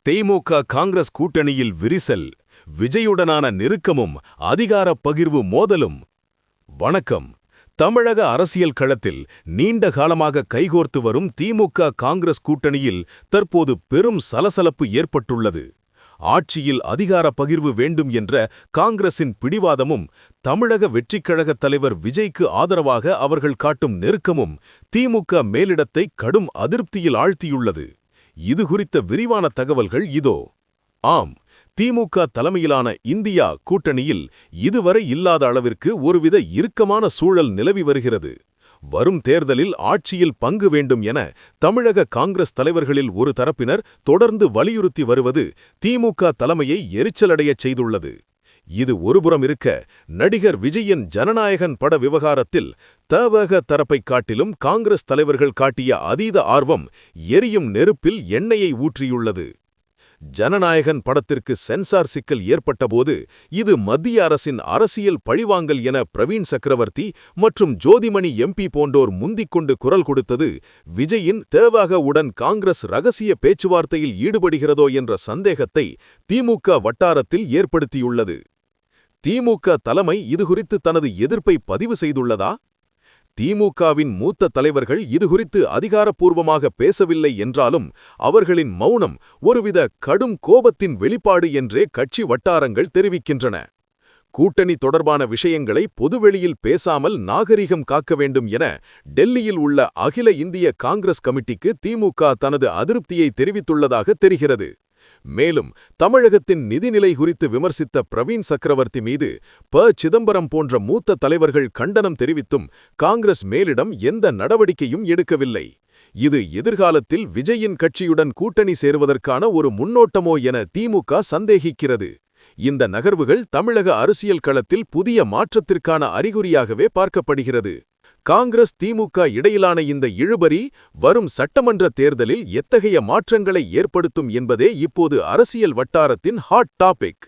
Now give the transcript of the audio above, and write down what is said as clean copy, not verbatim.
திமுக காங்கிரஸ் கூட்டணியில் விரிசல், விஜயுடனான நெருக்கமும் அதிகாரப் பகிர்வு மோதலும். வணக்கம். தமிழக அரசியல் களத்தில் நீண்ட காலமாக கைகோர்த்து வரும் திமுக காங்கிரஸ் கூட்டணியில் தற்போது பெரும் சலசலப்பு ஏற்பட்டுள்ளது. ஆட்சியில் அதிகார பகிர்வு வேண்டும் என்ற காங்கிரசின் பிடிவாதமும், தமிழக வெற்றிக்கழகத் தலைவர் விஜய்க்கு ஆதரவாக அவர்கள் காட்டும் நெருக்கமும் திமுக மேலிடத்தை கடும் அதிருப்தியில் ஆழ்த்தியுள்ளது. இது குறித்த விரிவான தகவல்கள் இதோ. ஆம், திமுக தலைமையிலான இந்தியா கூட்டணியில் இதுவரை இல்லாத அளவிற்கு ஒருவித இறுக்கமான சூழல் நிலவி வருகிறது. வரும் தேர்தலில் ஆட்சியில் பங்கு வேண்டும் என தமிழக காங்கிரஸ் தலைவர்களில் ஒரு தரப்பினர் தொடர்ந்து வலியுறுத்தி வருவது திமுக தலைமையை எரிச்சலடையச் செய்துள்ளது. இது ஒருபுறம் இருக்க, நடிகர் விஜயின் ஜனநாயகன் பட விவகாரத்தில் தவக தரப்பைக் காட்டிலும் காங்கிரஸ் தலைவர்கள் காட்டிய அதீத ஆர்வம் எரியும் நெருப்பில் எண்ணெயை ஊற்றியுள்ளது. ஜனநாயகன் படத்திற்கு சென்சார் சிக்கல் ஏற்பட்டபோது இது மத்திய அரசின் அரசியல் பழிவாங்கல் என பிரவீன் சக்கரவர்த்தி மற்றும் ஜோதிமணி எம்பி போன்றோர் முந்திக்கொண்டு குரல் கொடுத்தது விஜயின் தவக உடன் காங்கிரஸ் ரகசிய பேச்சுவார்த்தையில் ஈடுபடுகிறதோ என்ற சந்தேகத்தை திமுக வட்டாரத்தில் ஏற்படுத்தியுள்ளது. திமுக தலைமை இதுகுறித்து தனது எதிர்ப்பை பதிவு செய்துள்ளதா? திமுகவின் மூத்த தலைவர்கள் இதுகுறித்து அதிகாரப்பூர்வமாக பேசவில்லை என்றாலும் அவர்களின் மௌனம் ஒருவித கடும் கோபத்தின் வெளிப்பாடு என்றே கட்சி வட்டாரங்கள் தெரிவிக்கின்றன. கூட்டணி தொடர்பான விஷயங்களை பொதுவெளியில் பேசாமல் நாகரிகம் காக்க வேண்டும் என டெல்லியில் உள்ள அகில இந்திய காங்கிரஸ் கமிட்டிக்கு திமுக தனது அதிருப்தியை தெரிவித்துள்ளதாக தெரிகிறது. மேலும் தமிழகத்தின் நிதிநிலை குறித்து விமர்சித்த பிரவீன் சக்கரவர்த்தி மீது சிதம்பரம் போன்ற மூத்த தலைவர்கள் கண்டனம் தெரிவித்தும் காங்கிரஸ் மேலிடம் எந்த நடவடிக்கையும் எடுக்கவில்லை. இது எதிர்காலத்தில் விஜயின் கட்சியுடன் கூட்டணி சேருவதற்கான ஒரு முன்னோட்டமோ என திமுக சந்தேகிக்கிறது. இந்த நகர்வுகள் தமிழக அரசியல் களத்தில் புதிய மாற்றத்திற்கான அறிகுறியாகவே பார்க்கப்படுகிறது. காங்கிரஸ் திமுக இடையிலான இந்த இழுபறி வரும் சட்டமன்ற தேர்தலில் எத்தகைய மாற்றங்களை ஏற்படுத்தும் என்பதே இப்போது அரசியல் வட்டாரத்தின் ஹாட் டாபிக்.